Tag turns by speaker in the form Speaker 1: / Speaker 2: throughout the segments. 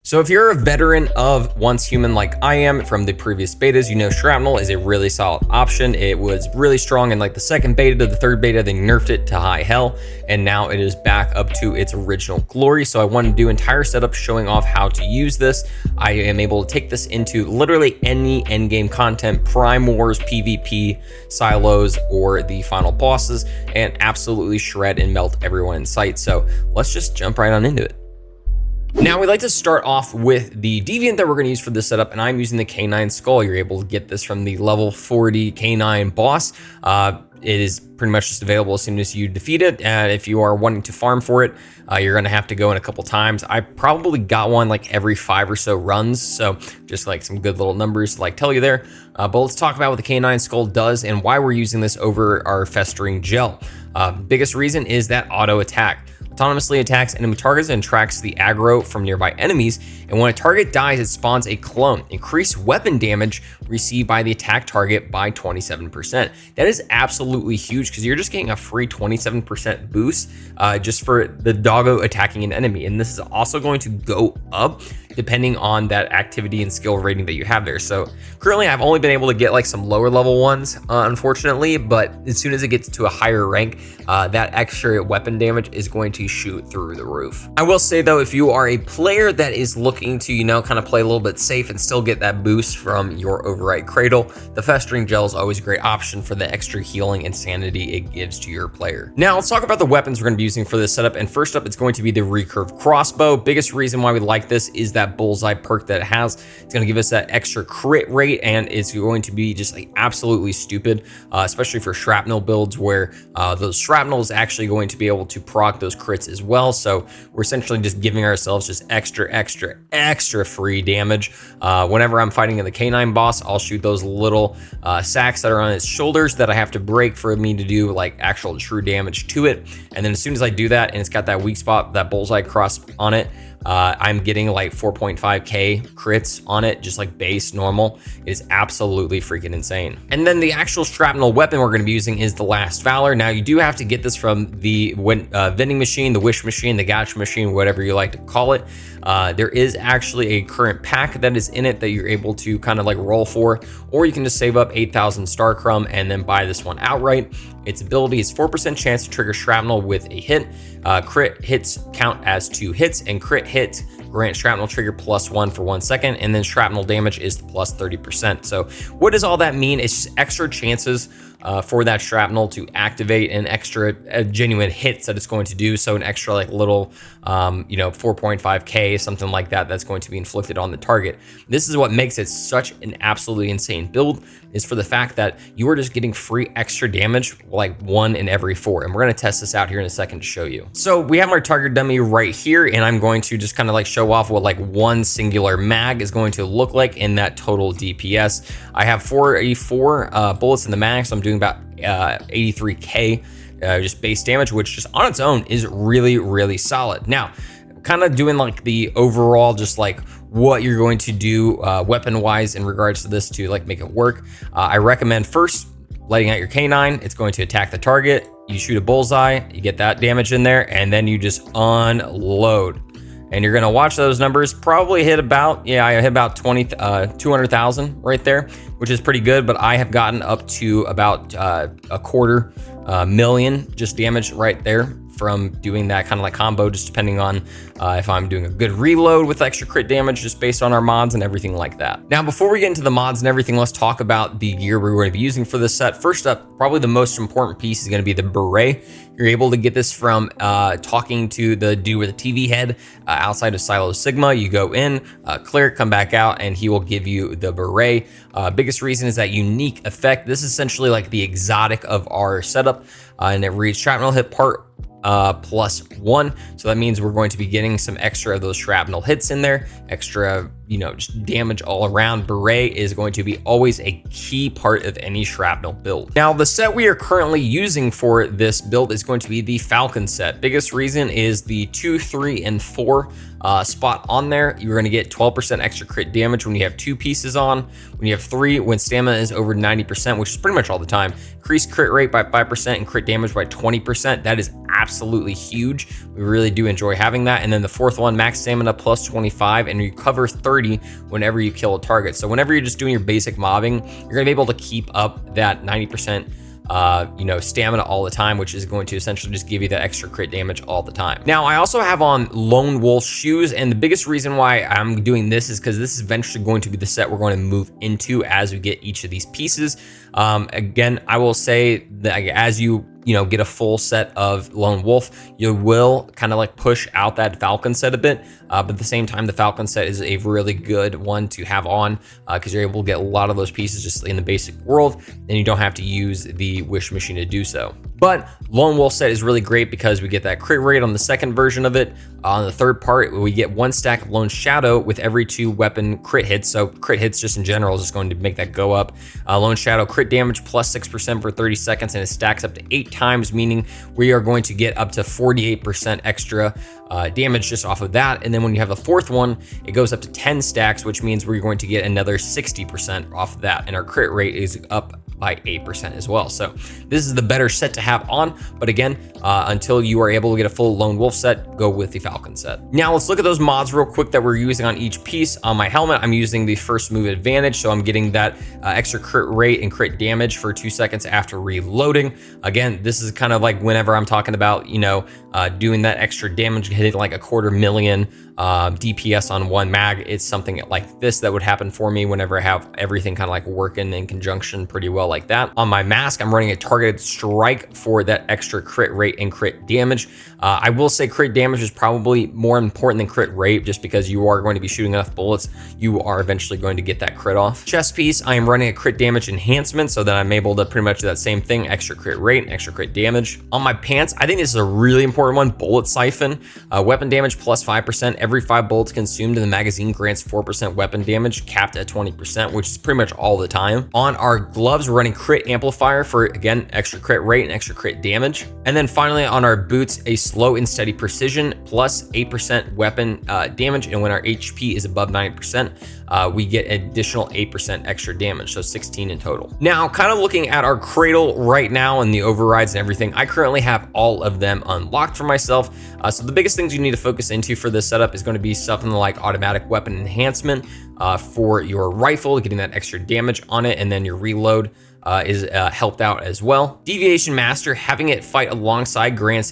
Speaker 1: So if you're a veteran of Once Human like I am from the previous betas, you know Shrapnel is a really solid option. It was really strong in like the second beta to the third beta, they nerfed it to high hell, and now it is back up to its original glory. So I want to do entire setup showing off how to use this. I am able to take this into literally any endgame content, Prime Wars, PvP, silos, or the final bosses, and absolutely shred and melt everyone in sight. So let's just jump right on into it. Now, we'd like to start off with the deviant that we're going to use for this setup, and I'm using the K9 Skull. You're able to get this from the level 40 K9 boss. It is pretty much just available as soon as you defeat it, and if you are wanting to farm for it, you're going to have to go in a couple times. I probably got one like every 5 or so runs, so just like some good little numbers to like tell you there. But let's talk about what the K9 Skull does and why we're using this over our Festering Gel. Biggest reason is that auto attack. Autonomously attacks enemy targets and tracks the aggro from nearby enemies, and when a target dies, it spawns a clone. Increased weapon damage received by the attack target by 27%. That is absolutely huge because you're just getting a free 27% boost just for the doggo attacking an enemy, and this is also going to go up depending on that activity and skill rating that you have there. So currently I've only been able to get like some lower level ones, unfortunately, but as soon as it gets to a higher rank, that extra weapon damage is going to shoot through the roof. I will say though, if you are a player that is looking to, kind of play a little bit safe and still get that boost from your override Cradle, the Festering Gel is always a great option for the extra healing and sanity it gives to your player. Now let's talk about the weapons we're going to be using for this setup, and first up, it's going to be the recurve crossbow. Biggest reason why we like this is that bullseye perk that it has. It's going to give us that extra crit rate, and it's going to be just like absolutely stupid, especially for shrapnel builds where those shrapnel is actually going to be able to proc those crits as well. So we're essentially just giving ourselves just extra free damage. Whenever I'm fighting in the K9 boss, I'll shoot those little sacks that are on its shoulders that I have to break for me to do like actual true damage to it. And then as soon as I do that, and it's got that weak spot, that bullseye cross on it, I'm getting like 4.5k crits on it, just like base normal. It is absolutely freaking insane. And then the actual shrapnel weapon we're going to be using is the last Valor. Now you do have to get this from the vending machine, the wish machine, the gacha machine, whatever you like to call it. There is actually a current pack that is in it that you're able to kind of like roll for, or you can just save up 8,000 star crumb and then buy this one outright. Its ability is 4% chance to trigger shrapnel with a hit. Crit hits count as 2 hits, and crit hits grant shrapnel trigger +1 for 1 second, and then shrapnel damage is plus 30%. So what does all that mean? It's just extra chances for that shrapnel to activate, and extra genuine hits that it's going to do. So an extra like little 4.5k, something like that, that's going to be inflicted on the target. This is what makes it such an absolutely insane build, is for the fact that you are just getting free extra damage like 1 in every 4. And we're going to test this out here in a second to show you. So we have our target dummy right here, and I'm going to just kind of like show off what like one singular mag is going to look like in that total DPS. I have 484 bullets in the mag, so I'm doing about 83k just base damage, which just on its own is really solid. Now, kind of doing like the overall, just like what you're going to do weapon wise in regards to this to like make it work. I recommend first letting out your K9. It's going to attack the target. You shoot a bullseye, you get that damage in there, and then you just unload. And you're gonna watch those numbers probably hit about, I hit about 200,000 right there, which is pretty good, but I have gotten up to about a quarter million just damage right there from doing that kind of like combo, just depending on if I'm doing a good reload with extra crit damage, just based on our mods and everything like that. Now, before we get into the mods and everything, let's talk about the gear we're going to be using for this set. First up, probably the most important piece is going to be the Beret. You're able to get this from talking to the dude with a TV head outside of Silo Sigma. You go in, clear it, come back out, and he will give you the Beret. Biggest reason is that unique effect. This is essentially like the exotic of our setup, and it reads shrapnel hit part +1. So that means we're going to be getting some extra of those shrapnel hits in there, extra just damage all around, Beret is going to be always a key part of any Shrapnel build. Now, the set we are currently using for this build is going to be the Falcon set. Biggest reason is the 2, 3, and 4 spot on there. You're going to get 12% extra crit damage when you have 2 pieces on. When you have 3, when stamina is over 90%, which is pretty much all the time, increase crit rate by 5% and crit damage by 20%. That is absolutely huge. We really do enjoy having that. And then the 4th one, max stamina plus 25 and recover 30 whenever you kill a target. So whenever you're just doing your basic mobbing, you're gonna be able to keep up that 90% stamina all the time, which is going to essentially just give you that extra crit damage all the time. Now, I also have on Lone Wolf shoes, and the biggest reason why I'm doing this is because this is eventually going to be the set we're going to move into as we get each of these pieces. Again, I will say that as you get a full set of Lone Wolf, you will kind of like push out that Falcon set a bit, but at the same time, the Falcon set is a really good one to have on because you're able to get a lot of those pieces just in the basic world, and you don't have to use the wish machine to do so. But Lone Wolf set is really great because we get that crit rate on the second version of it. On the third part, we get 1 stack of Lone Shadow with every 2 weapon crit hits. So crit hits just in general is just going to make that go up. Lone Shadow crit damage plus 6% for 30 seconds, and it stacks up to 8 times, meaning we are going to get up to 48% extra damage just off of that. And then when you have the 4th one, it goes up to 10 stacks, which means we're going to get another 60% off of that. And our crit rate is up by 8% as well. So this is the better set to have on. But again, until you are able to get a full Lone Wolf set, go with the Falcon set. Now let's look at those mods real quick that we're using on each piece. On my helmet, I'm using the first move advantage. So I'm getting that extra crit rate and crit damage for 2 seconds after reloading. Again, this is kind of like whenever I'm talking about, doing that extra damage, hitting like 250,000 DPS on 1 mag. It's something like this that would happen for me whenever I have everything kind of like working in conjunction pretty well like that. On my mask, I'm running a targeted strike for that extra crit rate and crit damage. I will say crit damage is probably more important than crit rate, just because you are going to be shooting enough bullets, you are eventually going to get that crit off. Chest piece, I am running a crit damage enhancement so that I'm able to pretty much do that same thing, extra crit rate, extra crit damage. On my pants, I think this is a really important one, bullet siphon. Weapon damage plus 5%. Every 5 bullets consumed in the magazine grants 4% weapon damage, capped at 20%, which is pretty much all the time. On our gloves, we're running crit amplifier for, again, extra crit rate and extra crit damage. And then finally on our boots, a slow and steady precision plus 8% weapon damage. And when our HP is above 9%, we get additional 8% extra damage, so 16 in total. Now, kind of looking at our Cradle right now and the overrides and everything, I currently have all of them unlocked for myself. So the biggest things you need to focus into for this setup is going to be something like automatic weapon enhancement for your rifle, getting that extra damage on it, and then your reload is helped out as well. Deviation Master, having it fight alongside grants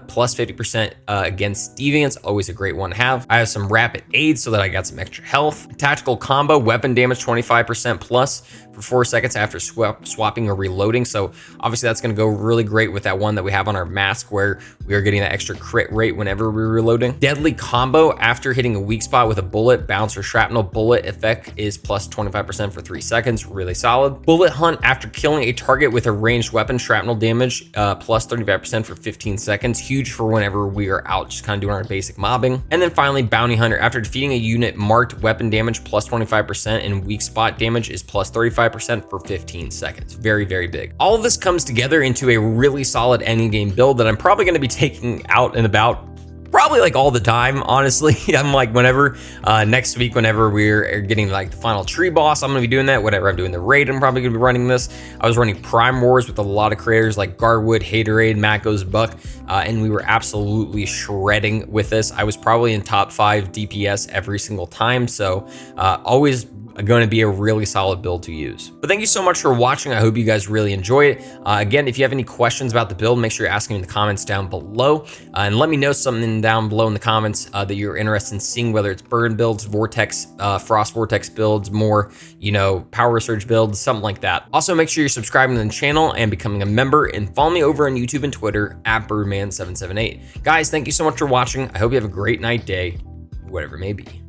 Speaker 1: plus 50% against deviants, always a great one to have. I have some rapid aids so that I got some extra health. Tactical combo, weapon damage 25% plus for 4 seconds after swapping or reloading. So obviously that's going to go really great with that one that we have on our mask, where we are getting that extra crit rate whenever we're reloading. Deadly combo, after hitting a weak spot with a bullet, bounce, or shrapnel, bullet effect is plus 25% for 3 seconds. Really solid. Bullet hunt, after killing a target with a ranged weapon, shrapnel damage plus 35% for 15 seconds. Huge for whenever we are out just kind of doing our basic mobbing. And then finally, bounty hunter, after defeating a unit, marked weapon damage plus 25% and weak spot damage is plus 35% for 15 seconds. Very, very big. All of this comes together into a really solid endgame build that I'm probably going to be taking out and about probably like all the time, honestly. I'm like, whenever next week, whenever we're getting like the final tree boss, I'm gonna be doing that. Whenever I'm doing the raid, I'm probably gonna be running this. I was running Prime Wars with a lot of creators like Garwood, Haterade, Matt Goes Buck, and we were absolutely shredding with this. I was probably in top 5 DPS every single time, so always going to be a really solid build to use. But thank you so much for watching. I hope you guys really enjoy it. Again, if you have any questions about the build, make sure you're asking in the comments down below, and let me know something down below in the comments that you're interested in seeing, whether it's burn builds, vortex, frost vortex builds, more, power surge builds, something like that. Also, make sure you're subscribing to the channel and becoming a member, and follow me over on YouTube and Twitter at Byrdman778. Guys, thank you so much for watching. I hope you have a great night, day, whatever it may be.